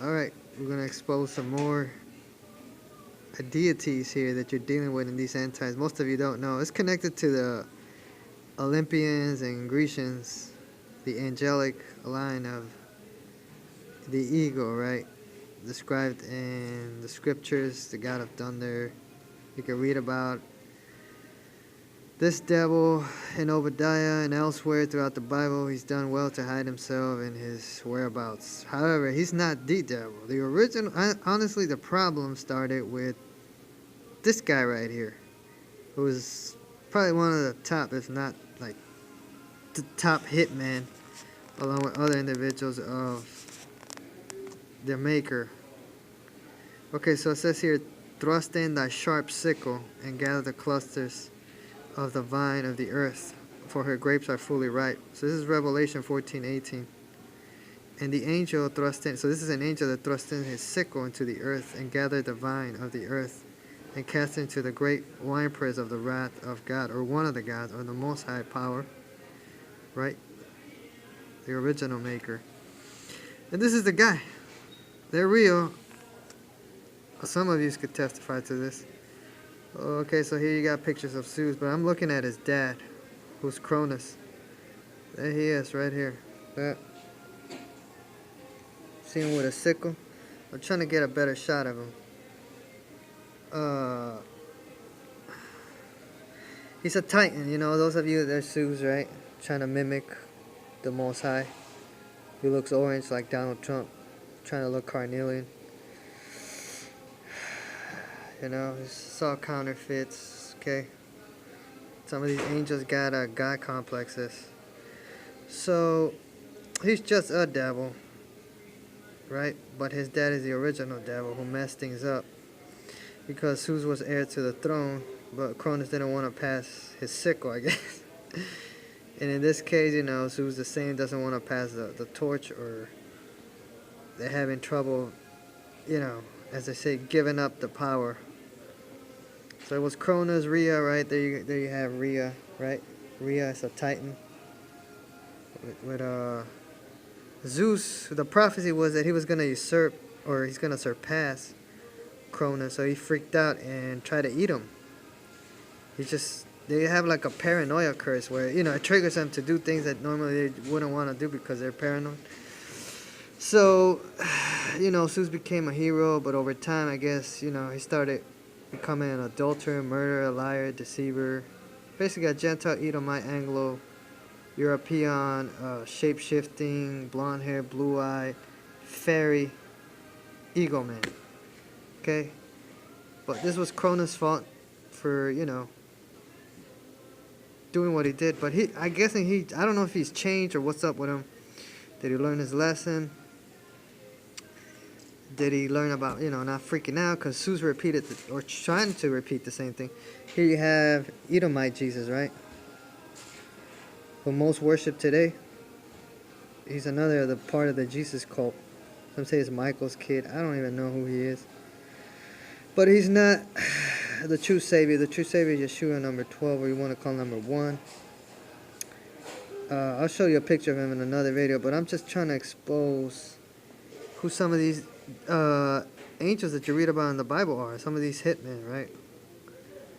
Alright, we're gonna expose some more deities here that you're dealing with in these end times. Most of you don't know. It's connected to the Olympians and Grecians, the angelic line of the eagle, right? Described in the scriptures, the god of thunder. You can read about this devil in Obadiah and elsewhere throughout the Bible. He's done well to hide himself and his whereabouts. However, he's not the devil. The original, honestly, the problem started with this guy right here, who is probably one of the top, if not like the top hitman, along with other individuals of their maker. Okay, so it says here, thrust in thy sharp sickle and gather the clusters of the vine of the earth, for her grapes are fully ripe. So this is Revelation 14:18. And the angel thrust in, so this is an angel that thrust in his sickle into the earth and gathered the vine of the earth and cast into the great winepress of the wrath of God, or one of the gods, or the most high power, right? The original maker. And this is the guy. They're real. Some of you could testify to this. Okay, so here you got pictures of Zeus, but I'm looking at his dad, who's Cronus. There he is, right here. That. See him with a sickle? I'm trying to get a better shot of him. He's a titan, you know, those of you that are Zeus, right? Trying to mimic the Most High. He looks orange like Donald Trump, trying to look carnelian. You know, it's all counterfeits, okay? Some of these angels got god complexes. So, he's just a devil, right? But his dad is the original devil who messed things up. Because Zeus was heir to the throne, but Cronus didn't want to pass his sickle, I guess. And in this case, you know, Zeus the same doesn't want to pass the torch, or they're having trouble, you know, as they say, giving up the power. So it was Cronus, Rhea, right? There you have Rhea, right? Rhea is a titan. With Zeus, the prophecy was that he was going to usurp, or he's going to surpass Cronus, so he freaked out and tried to eat him. They have like a paranoia curse where, you know, it triggers them to do things that normally they wouldn't want to do because they're paranoid. So, you know, Zeus became a hero, but over time, I guess, you know, he started becoming an adulterer, murderer, liar, deceiver. Basically a Gentile, Edomite, Anglo, European, shape-shifting, blonde hair, blue-eyed, fairy, ego man. Okay? But this was Cronus' fault for, you know, doing what he did. But I don't know if he's changed or what's up with him. Did he learn his lesson? Did he learn about, you know, not freaking out? Because Zeus repeated, or trying to repeat the same thing. Here you have Edomite Jesus, right? Who most worship today. He's another the part of the Jesus cult. Some say it's Michael's kid. I don't even know who he is. But he's not the true Savior. The true Savior is Yeshua, number 12, or you want to call number 1. I'll show you a picture of him in another video, but I'm just trying to expose who some of these angels that you read about in the Bible are. Some of these hitmen, right?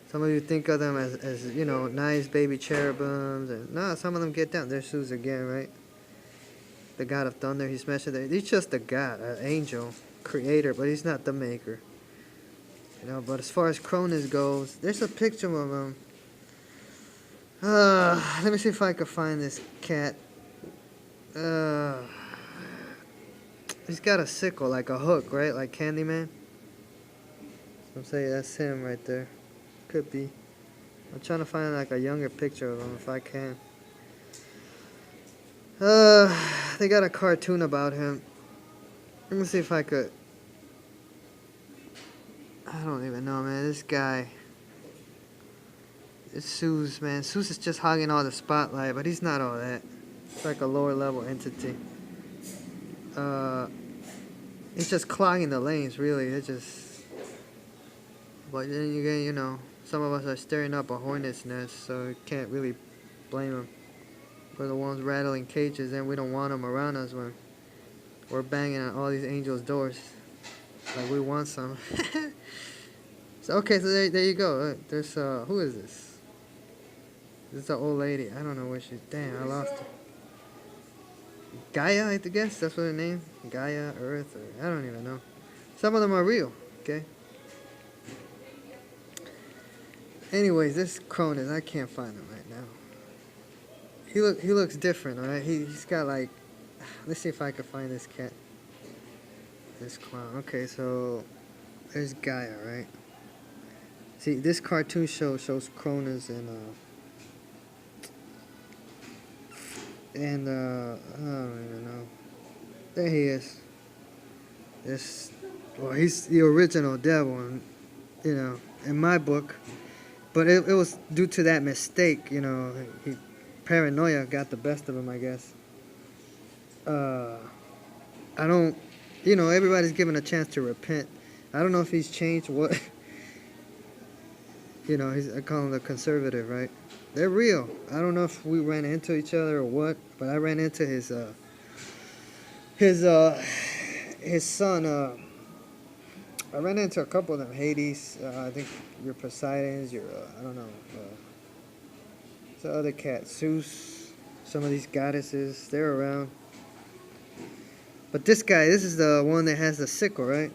Some of you think of them as you know, nice baby cherubims. And no, some of them get down. There's Zeus again, right? The god of thunder, he's mentioned there. He's just a god, an angel, creator, but he's not the maker. You know, but as far as Cronus goes, there's a picture of him. Let me see if I can find this cat. He's got a sickle, like a hook, right? Like Candyman. I'm saying that's him right there. Could be. I'm trying to find like a younger picture of him if I can. They got a cartoon about him. Let me see if I could. I don't even know, man. This guy. It's Zeus, man. Zeus is just hogging all the spotlight, but he's not all that. It's like a lower level entity. It's just clogging the lanes, really. It's just. But then again, you know, some of us are stirring up a hornet's nest, so you can't really blame them. We're the ones rattling cages, and we don't want them around us when We're banging on all these angels' doors. Like we want some. So, okay, so there you go. There's, who is this? This is an old lady. I don't know where she's. Damn, I lost her. Gaia, I guess that's what her name. Gaia, Earth, or I don't even know. Some of them are real. Okay. Anyways, this Cronus, I can't find him right now. He looks different, alright? He's got like, let's see if I can find this cat. This clown. Okay, so there's Gaia, right? See, this cartoon shows Cronus and I don't even know. There he is. Well, he's the original devil, you know, in my book. But it was due to that mistake, you know. Paranoia got the best of him, I guess. I don't, you know, everybody's given a chance to repent. I don't know if he's changed what, you know, I call him the conservative, right? They're real. I don't know if we ran into each other or what, but I ran into his son, I ran into a couple of them. Hades, I think your Poseidons, your, I don't know, the other cat, Zeus, some of these goddesses, they're around. But this guy, this is the one that has the sickle, right?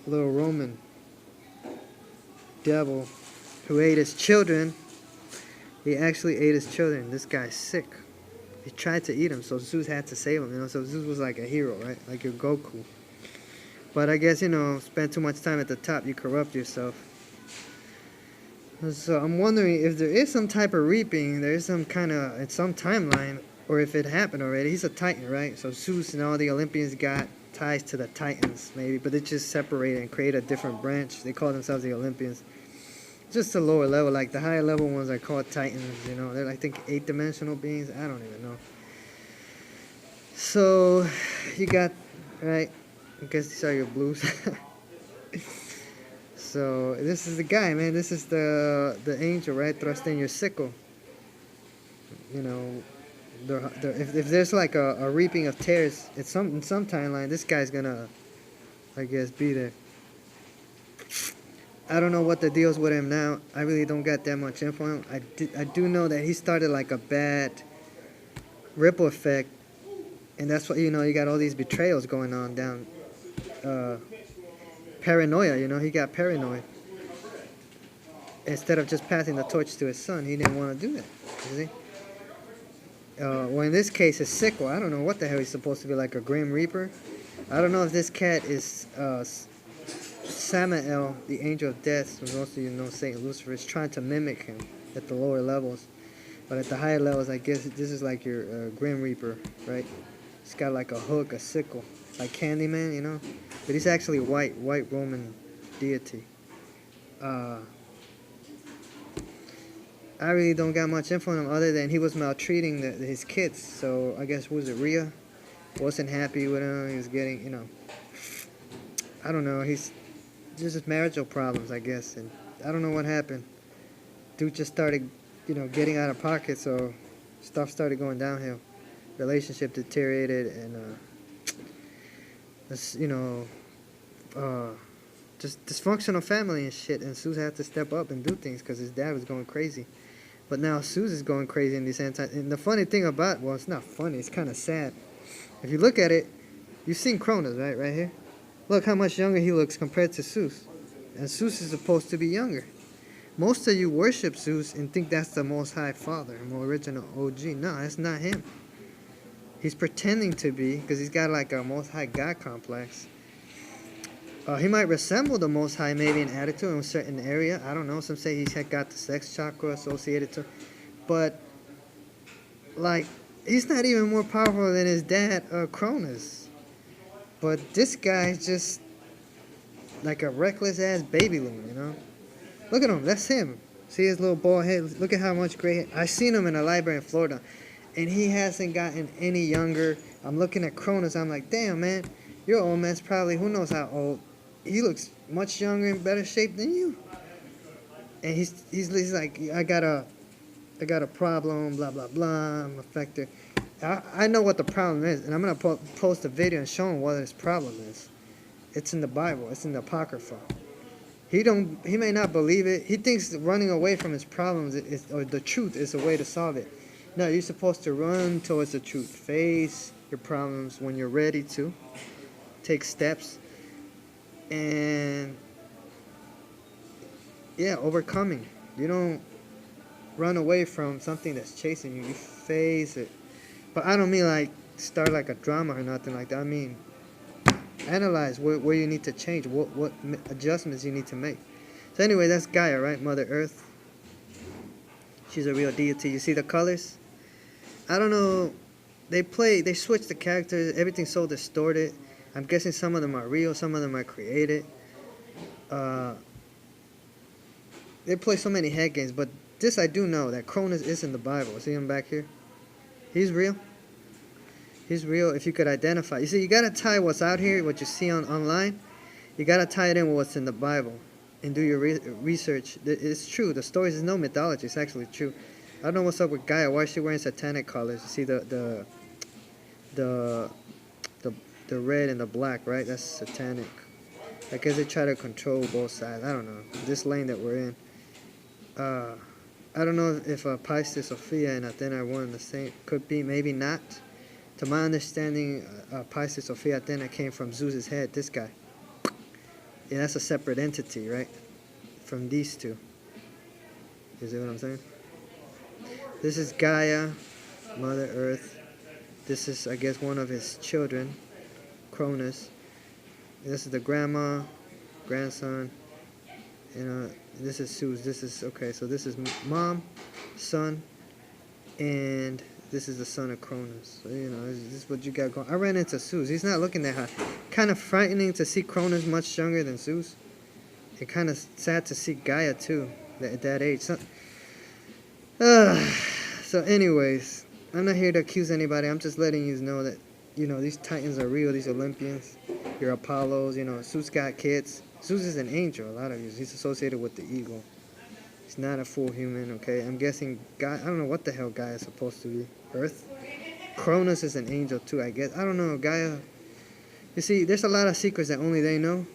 Little Roman devil who ate his children. He actually ate his children. This guy's sick. He tried to eat him, so Zeus had to save him, you know. So Zeus was like a hero, right? Like your Goku. But I guess, you know, spend too much time at the top, you corrupt yourself. So I'm wondering if there is some type of reaping, there is some kind of, in some timeline, or if it happened already. He's a Titan, right? So Zeus and all the Olympians got ties to the Titans, maybe, but they just separated and created a different branch. They call themselves the Olympians. Just a lower level, like the higher level ones are called Titans, you know. They're, I think, 8-dimensional beings. I don't even know. So, you got, right? I guess these are your blues. So this is the guy, man. This is the angel, right? Thrusting your sickle. You know, if there's like a reaping of tares, in some timeline, this guy's gonna, I guess, be there. I don't know what the deal's with him now. I really don't got that much info on him. I do know that he started like a bad ripple effect, and that's what, you know, you got all these betrayals going on down. Paranoia, you know, he got paranoid. Instead of just passing the torch to his son, he didn't want to do that. You see? Well, in this case, his sickle, I don't know what the hell he's supposed to be, like a Grim Reaper. I don't know if this cat is Samael, the angel of death. Most of you know Saint Lucifer is trying to mimic him at the lower levels. But at the higher levels, I guess this is like your Grim Reaper, right? It's got like a hook, a sickle, like Candyman, you know? But he's actually white Roman deity. I really don't got much info on him other than he was maltreating his kids. So I guess, was it Rhea? Wasn't happy with him. He was getting, you know, I don't know. He's just marital problems, I guess. And I don't know what happened. Dude just started, you know, getting out of pocket. So stuff started going downhill. Relationship deteriorated, and you know, just dysfunctional family and shit. And Zeus had to step up and do things because his dad was going crazy. But now Zeus is going crazy in these times. And the funny thing about, well, it's not funny. It's kind of sad. If you look at it, you've seen Cronus, right? Right here. Look how much younger he looks compared to Zeus. And Zeus is supposed to be younger. Most of you worship Zeus and think that's the Most High Father, more original OG. No, that's not him. He's pretending to be, because he's got like a Most High God complex. He might resemble the Most High maybe in attitude in a certain area. I don't know. Some say he's got the sex chakra associated to. But, like, he's not even more powerful than his dad, Cronus. But this guy's just like a reckless-ass baby loon, you know? Look at him. That's him. See his little bald head? Look at how much gray hair. I seen him in a library in Florida. And he hasn't gotten any younger. I'm looking at Cronus. I'm like, damn, man. Your old man's probably, who knows how old. He looks much younger and better shape than you. And he's like, I got a problem, blah, blah, blah. I'm affected. I know what the problem is, and I'm going to post a video and show him what his problem is. It's in the Bible. It's in the Apocrypha. He may not believe it. He thinks running away from his problems or the truth is a way to solve it. No, you're supposed to run towards the truth. Face your problems when you're ready to. Take steps. And yeah, overcoming. You don't run away from something that's chasing you. You face it. But I don't mean like start like a drama or nothing like that. I mean analyze where you need to change, what adjustments you need to make. So anyway, that's Gaia, right? Mother Earth. She's a real deity. You see the colors? I don't know. They switch the characters. Everything's so distorted. I'm guessing some of them are real, some of them are created. They play so many head games, but this I do know, that Cronus is in the Bible. See him back here? He's real. He's real if you could identify. You see, you got to tie what's out here, what you see online, you got to tie it in with what's in the Bible and do your research. It's true. The stories is no mythology. It's actually true. I don't know what's up with Gaia. Why is she wearing satanic colors? You see the red and the black, right? That's satanic. I guess they try to control both sides. I don't know. This lane that we're in. I don't know if Pisces, Sophia, and Athena are one and the same. Could be, maybe not. To my understanding, Pisces, Sophia, Athena came from Zeus's head, this guy. Yeah, that's a separate entity, right? From these two. You see what I'm saying? This is Gaia, Mother Earth. This is, I guess, one of his children, Cronus. This is the grandma, grandson. This is Zeus. This is, okay, so this is mom, son, and this is the son of Cronus. So, this is what you got going. I ran into Zeus. He's not looking that hot. Kind of frightening to see Cronus much younger than Zeus. And kind of sad to see Gaia, too, at that age. So anyways, I'm not here to accuse anybody. I'm just letting you know that, these titans are real. These Olympians, your Apollos, Zeus got kids. Zeus is an angel, a lot of you. He's associated with the eagle. He's not a full human, okay? I'm guessing Gaia, I don't know what the hell Gaia is supposed to be. Earth? Cronus is an angel too, I guess. I don't know, Gaia. You see, there's a lot of secrets that only they know.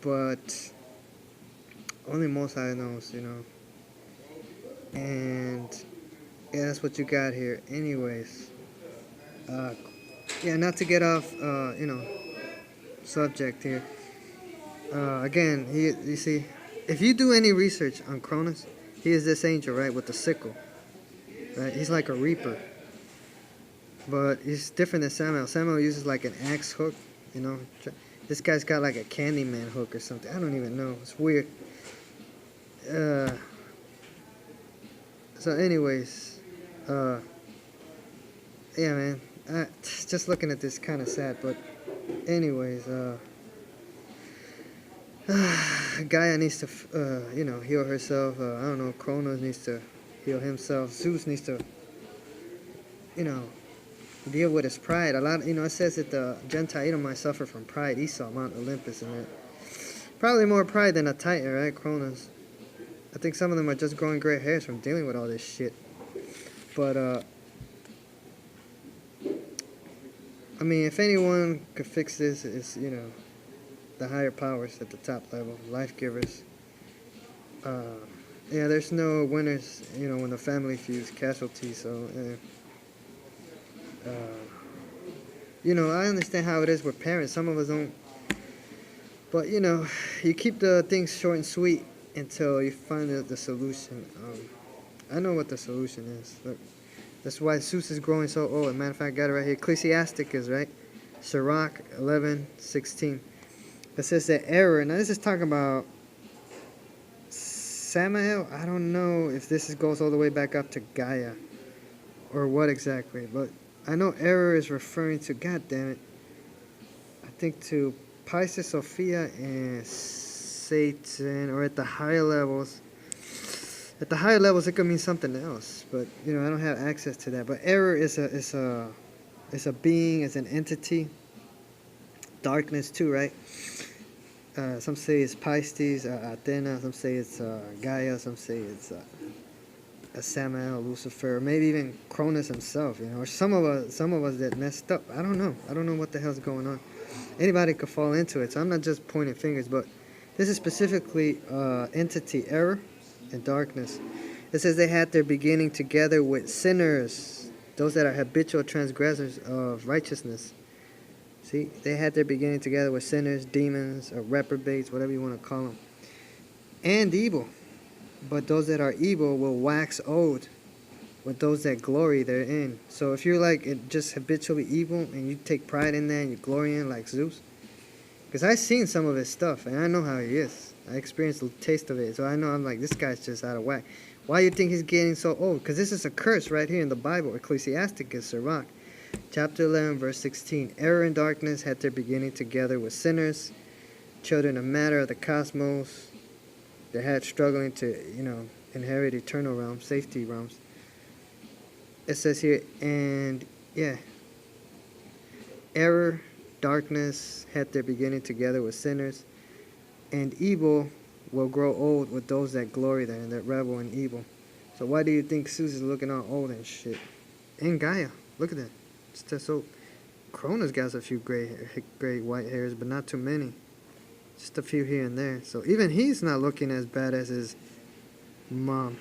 But only Most High knows, And yeah, that's what you got here. Anyways. Yeah, not to get off, subject here. Again, you see, if you do any research on Cronus, he is this angel, right, with the sickle. Right? He's like a reaper. But he's different than Samuel. Samuel uses like an axe hook, This guy's got like a Candyman hook or something. I don't even know. It's weird. So anyways, yeah, man. Just looking at this kind of sad, but anyways, Gaia needs to, heal herself. I don't know, Cronus needs to heal himself. Zeus needs to, deal with his pride. A lot, it says that the Gentile Edomites suffer from pride. Esau, Mount Olympus, and that. Probably more pride than a Titan, right, Cronus? I think some of them are just growing gray hairs from dealing with all this shit. But, I mean, if anyone could fix this, it's, the higher powers at the top level, life givers. Yeah, there's no winners, when the family feuds, casualties, so, I understand how it is with parents. Some of us don't. But, you keep the things short and sweet until you find the solution. I know what the solution is. Look, that's why Zeus is growing so old. As a matter of fact, I got it right here. Ecclesiasticus, right? Sirach 11:16. It says that error. Now, this is talking about Samael. I don't know if this goes all the way back up to Gaia or what exactly. But I know error is referring to, God damn it, I think to Pisces, Sophia, and Satan, or at the higher levels. At the higher levels, it could mean something else, but I don't have access to that. But error is a being, is an entity. Darkness too, right? Some say it's Pisces, Athena. Some say it's Gaia. Some say it's as Samael, Lucifer, or maybe even Cronus himself, you know, or some of us that messed up. I don't know. I don't know what the hell's going on. Anybody could fall into it, so I'm not just pointing fingers, but this is specifically entity, error and darkness. It says they had their beginning together with sinners, those that are habitual transgressors of righteousness. See, they had their beginning together with sinners, demons, or reprobates, whatever you want to call them, and evil. But those that are evil will wax old with those that glory therein. So if you're like just habitually evil and you take pride in that and you glory in like Zeus, because I've seen some of his stuff and I know how he is. I experienced a taste of it, so I know I'm like, this guy's just out of whack. Why do you think he's getting so old? Because this is a curse right here in the Bible, Ecclesiasticus, Sirach, chapter 11, verse 16. Error and darkness had their beginning together with sinners, children of matter of the cosmos. They had struggling to, inherit eternal realms, safety realms. It says here, and yeah, error, darkness had their beginning together with sinners, and evil will grow old with those that glory there and that revel in evil. So why do you think Zeus is looking all old and shit? And Gaia, look at that. It's just so. Cronus got a few gray white hairs, but not too many. Just a few here and there. So even he's not looking as bad as his mom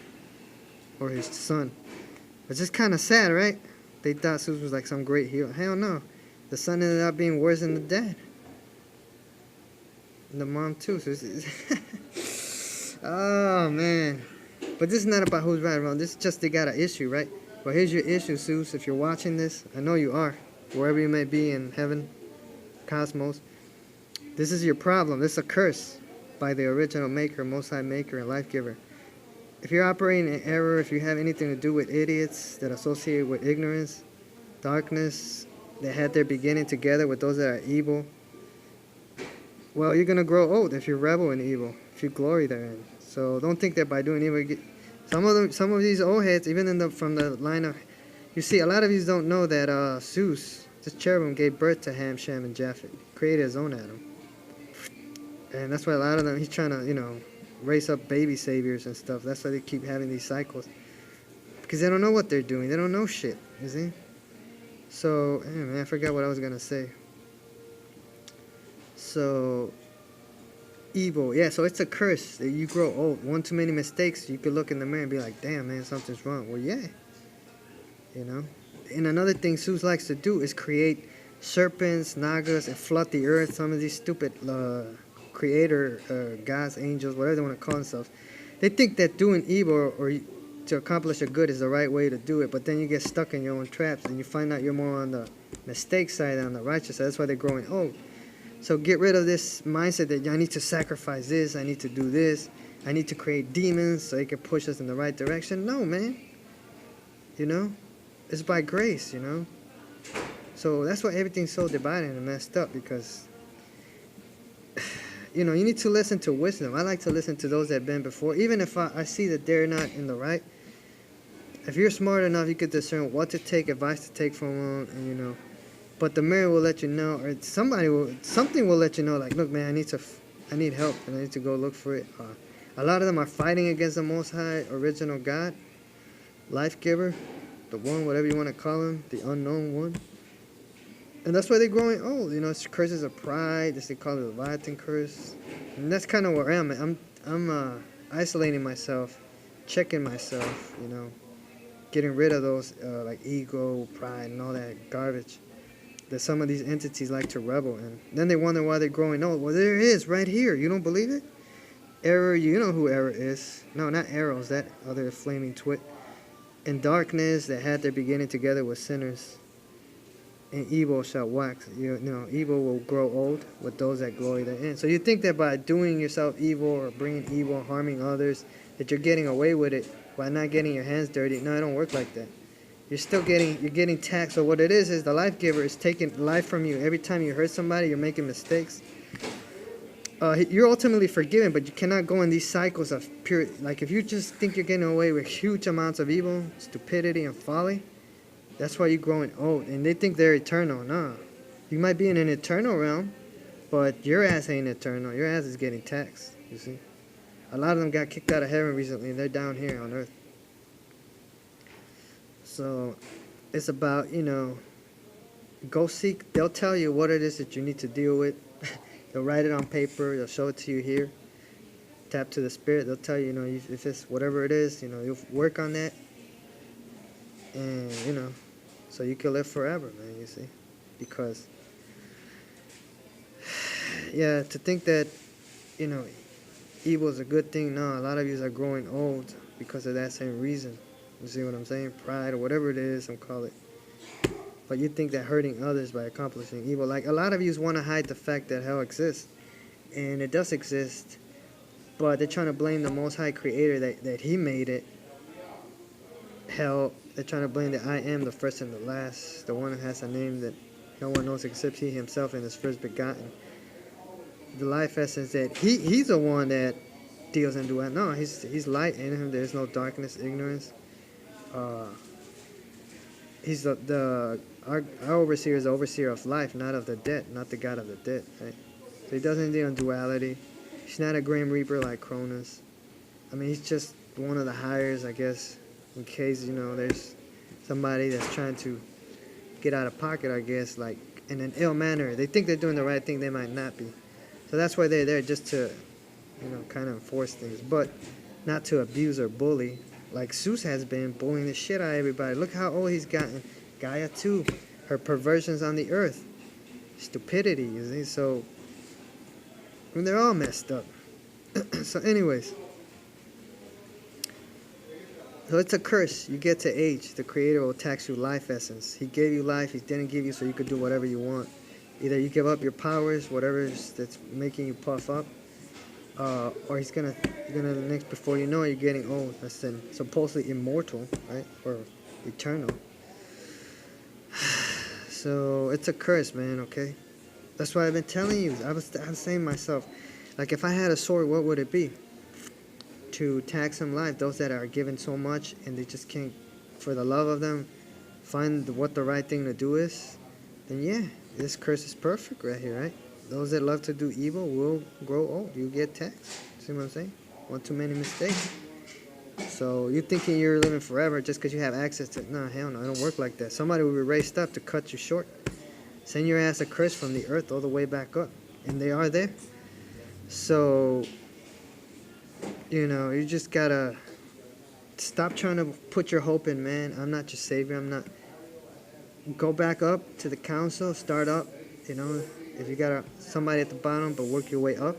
or his son. It's just kind of sad, right? They thought Zeus was like some great hero. Hell no. The son ended up being worse than the dad. And the mom too. So oh, man. But this is not about who's right or wrong. This is just they got an issue, right? Well, here's your issue, Zeus. If you're watching this, I know you are. Wherever you may be in heaven, cosmos. This is your problem. This is a curse by the original maker, Most High Maker, and Life Giver. If you're operating in error, if you have anything to do with idiots that associate with ignorance, darkness, that had their beginning together with those that are evil, well, you're going to grow old if you revel in evil, if you glory therein. So don't think that by doing evil, you get... Some of these old heads, even from the line of... You see, a lot of you don't know that Zeus, this cherubim, gave birth to Ham, Shem, and Japheth. Created his own Adam. And that's why a lot of them, he's trying to, raise up baby saviors and stuff. That's why they keep having these cycles. Because they don't know what they're doing. They don't know shit, you see? So, man, I forgot what I was going to say. So, evil. Yeah, so it's a curse that you grow old. One too many mistakes, you could look in the mirror and be like, damn, man, something's wrong. Well, yeah. And another thing Zeus likes to do is create serpents, nagas, and flood the earth. Some of these stupid creator gods, angels, whatever they want to call themselves, they think that doing evil or to accomplish a good is the right way to do it, but then you get stuck in your own traps and you find out you're more on the mistake side than on the righteous side. That's why they're growing old. So get rid of this mindset that I need to sacrifice this, I need to do this, I need to create demons so it can push us in the right direction. No, man. It's by grace, So that's why everything's so divided and messed up, because you need to listen to wisdom. I like to listen to those that have been before, even if I see that they're not in the right. If you're smart enough, you could discern what to take, advice to take from them, and But the mirror will let you know, or something will let you know, like, look, man, I need help, and I need to go look for it. A lot of them are fighting against the Most High, original God, Life Giver, the one, whatever you want to call him, the unknown one. And that's why they're growing old. It's curses of pride. They call it the Leviathan curse. And that's kind of where I am. I'm isolating myself, checking myself, getting rid of those like ego, pride, and all that garbage that some of these entities like to revel in. Then they wonder why they're growing old. Well, there it is, right here. You don't believe it? Error, you know who error is. No, not arrows, that other flaming twit. In darkness that had their beginning together with sinners. And evil shall wax. Evil will grow old with those that glory therein. So you think that by doing yourself evil or bringing evil, harming others, that you're getting away with it by not getting your hands dirty. No, it don't work like that. You're getting taxed. So what it is the life giver is taking life from you. Every time you hurt somebody, you're making mistakes. You're ultimately forgiven, but you cannot go in these cycles of pure. Like if you just think you're getting away with huge amounts of evil, stupidity, and folly. That's why you're growing old. And they think they're eternal. No. You might be in an eternal realm, but your ass ain't eternal. Your ass is getting taxed, you see. A lot of them got kicked out of heaven recently, and they're down here on earth. So it's about, go seek. They'll tell you what it is that you need to deal with. They'll write it on paper. They'll show it to you here. Tap to the spirit. They'll tell you, if it's whatever it is, you'll work on that. And, so you can live forever, man, you see. Because, yeah, to think that, evil is a good thing, no, a lot of you are growing old because of that same reason. You see what I'm saying? Pride or whatever it is, I'm call it. But you think that hurting others by accomplishing evil, like a lot of you want to hide the fact that hell exists. And it does exist, but they're trying to blame the Most High Creator that He made it. Hell, they're trying to blame that I am the first and the last, the one that has a name that no one knows except He Himself and His first begotten. The life essence that He's the one that deals in duality. No, He's light in Him. There's no darkness, ignorance. He's our overseer is the overseer of life, not of the dead, not the God of the dead. Right? So He doesn't deal in duality. He's not a grim reaper like Cronus. I mean, He's just one of the hires, I guess, in case, there's somebody that's trying to get out of pocket, I guess, like in an ill manner. They think they're doing the right thing, they might not be. So that's why they're there, just to, kind of enforce things, but not to abuse or bully, like Zeus has been bullying the shit out of everybody. Look how old he's gotten. Gaia too, her perversions on the earth, stupidity, you see. So, they're all messed up. So anyways, so it's a curse. You get to age, the Creator will tax you life essence. He gave you life, He didn't give you so you could do whatever you want. Either you give up your powers, whatever that's making you puff up, or you're gonna next, before you know it, you're getting old. That's then supposedly immortal, right, or eternal. So it's a curse, man. Okay, that's why I've been telling you. I was saying to myself, like, if I had a sword, what would it be? To tax some life, those that are given so much and they just can't, for the love of them, find what the right thing to do is. Then yeah, this curse is perfect right here, right? Those that love to do evil will grow old. You get taxed. See what I'm saying? One too many mistakes. So you thinking you're living forever just because you have access to... No, hell no, I don't work like that. Somebody will be raised up to cut you short. Send your ass a curse from the earth all the way back up. And they are there. So, you just gotta stop trying to put your hope in man. I'm not your savior. I'm not... Go back up to the council. Start up, if you got somebody at the bottom, but work your way up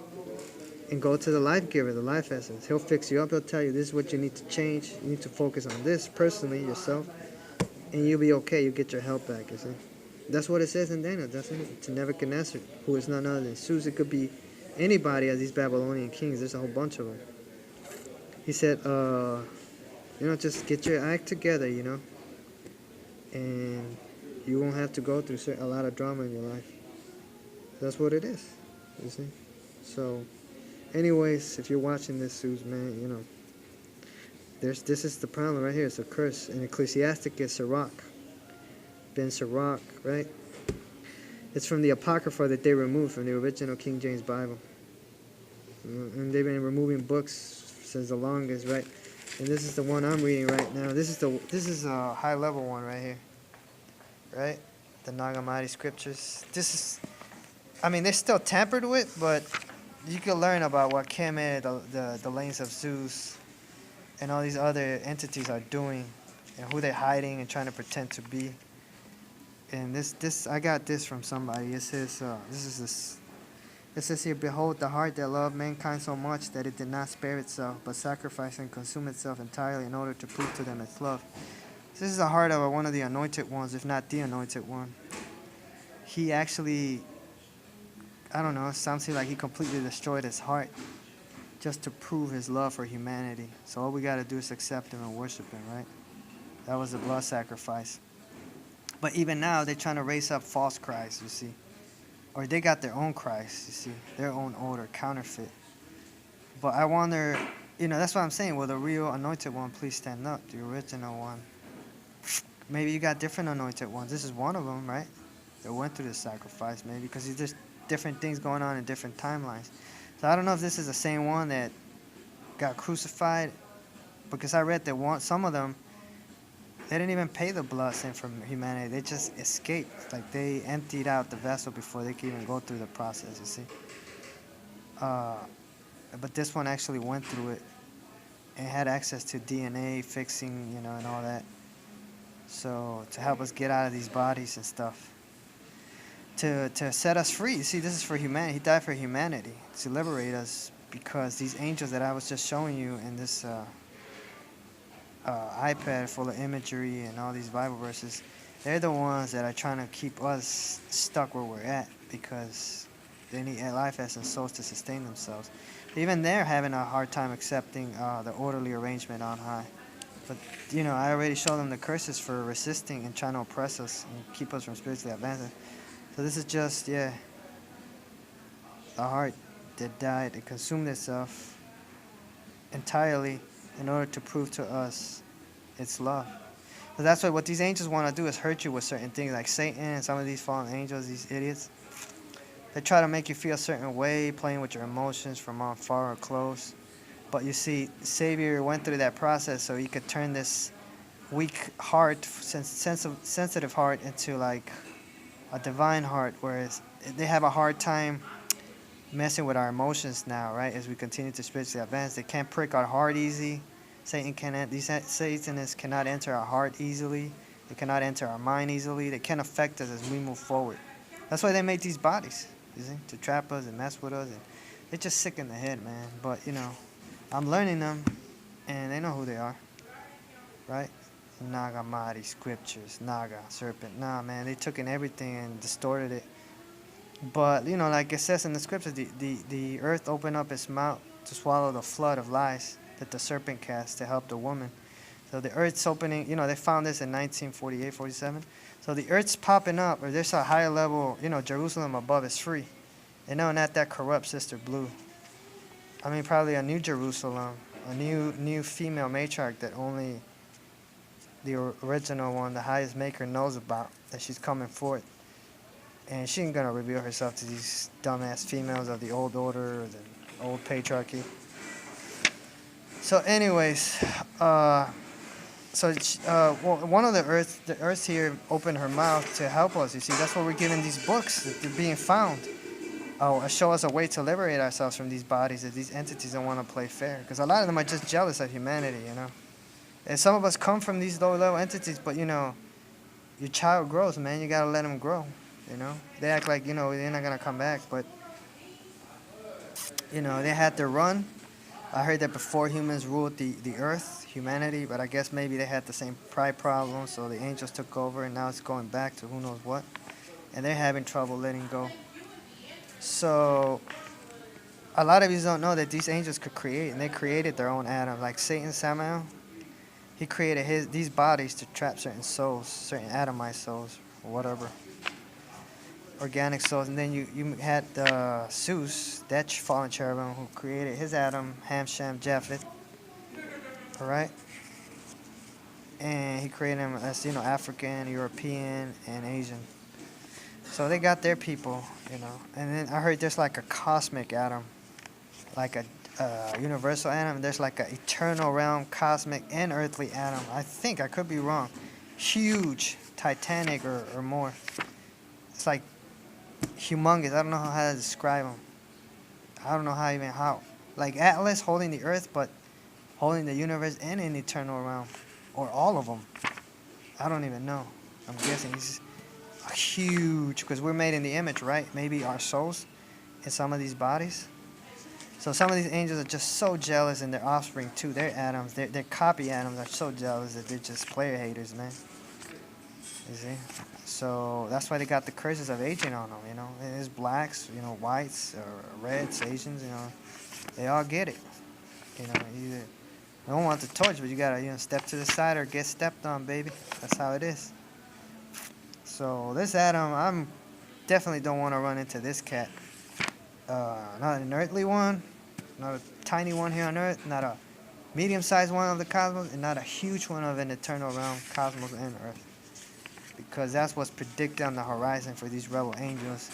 and go to the life giver, the life essence. He'll fix you up. He'll tell you this is what you need to change. You need to focus on this personally, yourself, and you'll be okay. You'll get your health back, you see. That's what it says in Daniel, doesn't it? To Nebuchadnezzar, who is none other than Zeus. It could be anybody of these Babylonian kings. There's a whole bunch of them. He said, just get your act together, and you won't have to go through a lot of drama in your life. That's what it is, you see. So, anyways, if you're watching this, Zeus, man, this is the problem right here. It's a curse. And Ecclesiastic is Sirach. Ben Sirach, right? It's from the Apocrypha that they removed from the original King James Bible. And they've been removing books since the longest, right? And this is the one I'm reading right now. This is a high level one right here, right? The Nag Hammadi scriptures. They're still tampered with, but you can learn about what Kemet, the lanes of Zeus, and all these other entities are doing, and who they're hiding and trying to pretend to be. And this I got this from somebody. It says It says here, behold, the heart that loved mankind so much that it did not spare itself, but sacrificed and consumed itself entirely in order to prove to them its love. This is the heart of one of the anointed ones, if not the anointed one. He actually, it sounds like he completely destroyed his heart just to prove his love for humanity. So all we got to do is accept him and worship him, right? That was a blood sacrifice. But even now, they're trying to raise up false Christ, you see. Or they got their own Christ, you see. Their own order, counterfeit. But I wonder, that's what I'm saying. Will the real anointed one please stand up? The original one. Maybe you got different anointed ones. This is one of them, right? That went through the sacrifice, maybe. Because there's different things going on in different timelines. So I don't know if this is the same one that got crucified. Because I read that some of them, They didn't even pay the blood sin from humanity. They just escaped. Like they emptied out the vessel before they could even go through the process, you see. Uh, but this one actually went through it and had access to DNA fixing, and all that. So to help us get out of these bodies and stuff. To set us free. You see, this is for humanity. He died for humanity to liberate us, because these angels that I was just showing you in this iPad full of imagery and all these Bible verses, they're the ones that are trying to keep us stuck where we're at, because they need life essence souls to sustain themselves. Even they're having a hard time accepting the orderly arrangement on high. But, I already showed them the curses for resisting and trying to oppress us and keep us from spiritually advancing. So this is just, a heart that died and consumed itself entirely in order to prove to us its love. So that's what these angels want to do, is hurt you with certain things, like Satan and some of these fallen angels, these idiots. They try to make you feel a certain way, playing with your emotions from on far or close. But you see, the Savior went through that process so he could turn this weak heart, sensitive heart, into like a divine heart, whereas they have a hard time messing with our emotions now, right? As we continue to spiritually advance, they can't prick our heart easy. These Satanists cannot enter our heart easily. They cannot enter our mind easily. They can't affect us as we move forward. That's why they make these bodies, you see, to trap us and mess with us. And they're just sick in the head, man. But I'm learning them, and they know who they are, right? Nagamari scriptures, Naga, serpent. Nah, man, they took in everything and distorted it. But, like it says in the scriptures, the earth opened up its mouth to swallow the flood of lies that the serpent cast to help the woman. So the earth's opening, they found this in 1948, 47. So the earth's popping up, or there's a higher level, Jerusalem above is free. And no, not that corrupt Sister Blue. I mean, probably a new Jerusalem, a new female matriarch that only the original one, the highest maker, knows about, that she's coming forth. And she ain't going to reveal herself to these dumbass females of the old order or the old patriarchy. So anyways, one of the earth here opened her mouth to help us. You see, that's what we're given these books, that they're being found. Show us a way to liberate ourselves from these bodies, that these entities don't want to play fair. Because a lot of them are just jealous of humanity, And some of us come from these low-level entities, but, your child grows, man. You got to let them grow, They act like, they're not going to come back, but, they had to run. I heard that before humans ruled the earth, humanity, but I guess maybe they had the same pride problem, so the angels took over, and now it's going back to who knows what. And they're having trouble letting go. So a lot of you don't know that these angels could create, and they created their own Adam. Like Satan, Samael, he created these bodies to trap certain souls, certain Adamite souls, or whatever, organic souls. And then you had Zeus, that fallen cherubim, who created his Adam, Ham, Shem, Japheth. All right, and he created them as African, European, and Asian. So they got their people, And then I heard there's like a cosmic Adam, like a universal Adam. There's like an eternal realm, cosmic and earthly Adam. I think, I could be wrong. Huge, titanic or more. It's like humongous. I don't know how to describe them. I don't know how. Like Atlas holding the earth, but holding the universe and an eternal realm. Or all of them. I don't even know. I'm guessing he's huge, because we're made in the image, right? Maybe our souls in some of these bodies. So some of these angels are just so jealous, and their offspring too. Their Adams, their copy Adams are so jealous that they're just player haters, man. You see? So that's why they got the curses of aging on them, There's blacks, whites, or reds, Asians, They all get it. Either they don't want the torch, but you gotta, step to the side or get stepped on, baby. That's how it is. So this Adam, I'm definitely don't want to run into this cat. Not an earthly one, not a tiny one here on Earth, not a medium-sized one of the cosmos, and not a huge one of an eternal realm, cosmos and Earth. Because that's what's predicted on the horizon for these rebel angels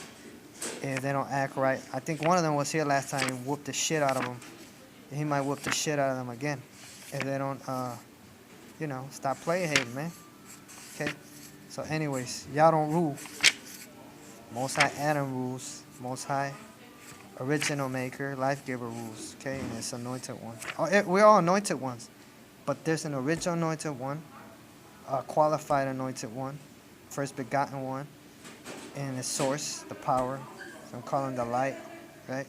if they don't act right. I think one of them was here last time and whooped the shit out of them. He might whoop the shit out of them again if they don't you know, stop player hating, man. Okay? So anyways, y'all don't rule. Most High Adam rules. Most High original maker, life giver rules. Okay? And it's anointed one. We're all anointed ones. But there's an original anointed one, a qualified anointed one, first begotten one, and the source, the power. So I'm calling the light, right?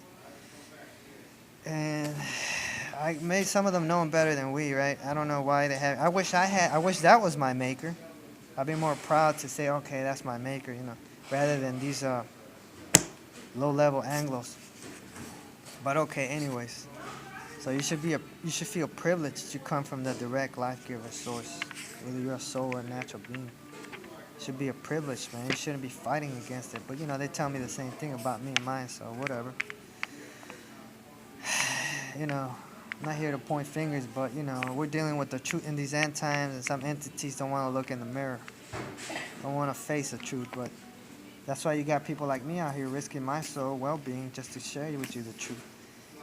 And I made some of them know him better than we, right? I don't know why they have. I wish that was my maker. I'd be more proud to say, okay, that's my maker, you know, rather than these low-level Anglos. But okay, anyways. So you should feel privileged to come from the direct life-giver source, whether you're a soul or a natural being. It should be a privilege, man. You shouldn't be fighting against it. But you know, they tell me the same thing about me and mine, so whatever. You know, I'm not here to point fingers, but you know, we're dealing with the truth in these end times, and some entities don't want to look in the mirror, don't want to face the truth. But that's why you got people like me out here risking my soul, well-being, just to share with you the truth.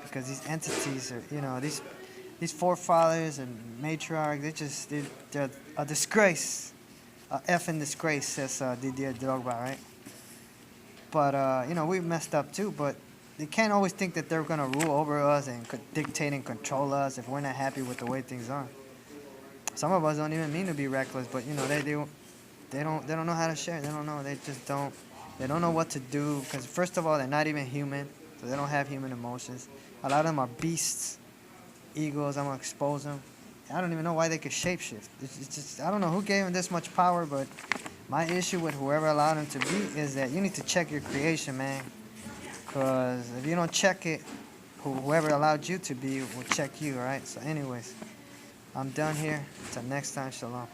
Because these entities are, you know, these forefathers and matriarchs, they're a disgrace, a effing disgrace, says Didier Drogba, right? But you know, we messed up too, but they can't always think that they're gonna rule over us and dictate and control us if we're not happy with the way things are. Some of us don't even mean to be reckless, but you know, they don't know how to share. They don't know. They just don't. They don't know what to do because first of all, they're not even human, so they don't have human emotions. A lot of them are beasts, egos. I'm gonna expose them. I don't even know why they could shapeshift. It's just I don't know who gave them this much power, but my issue with whoever allowed them to be is that you need to check your creation, man. Because if you don't check it, whoever allowed you to be will check you, alright? So anyways, I'm done here. Until next time, shalom.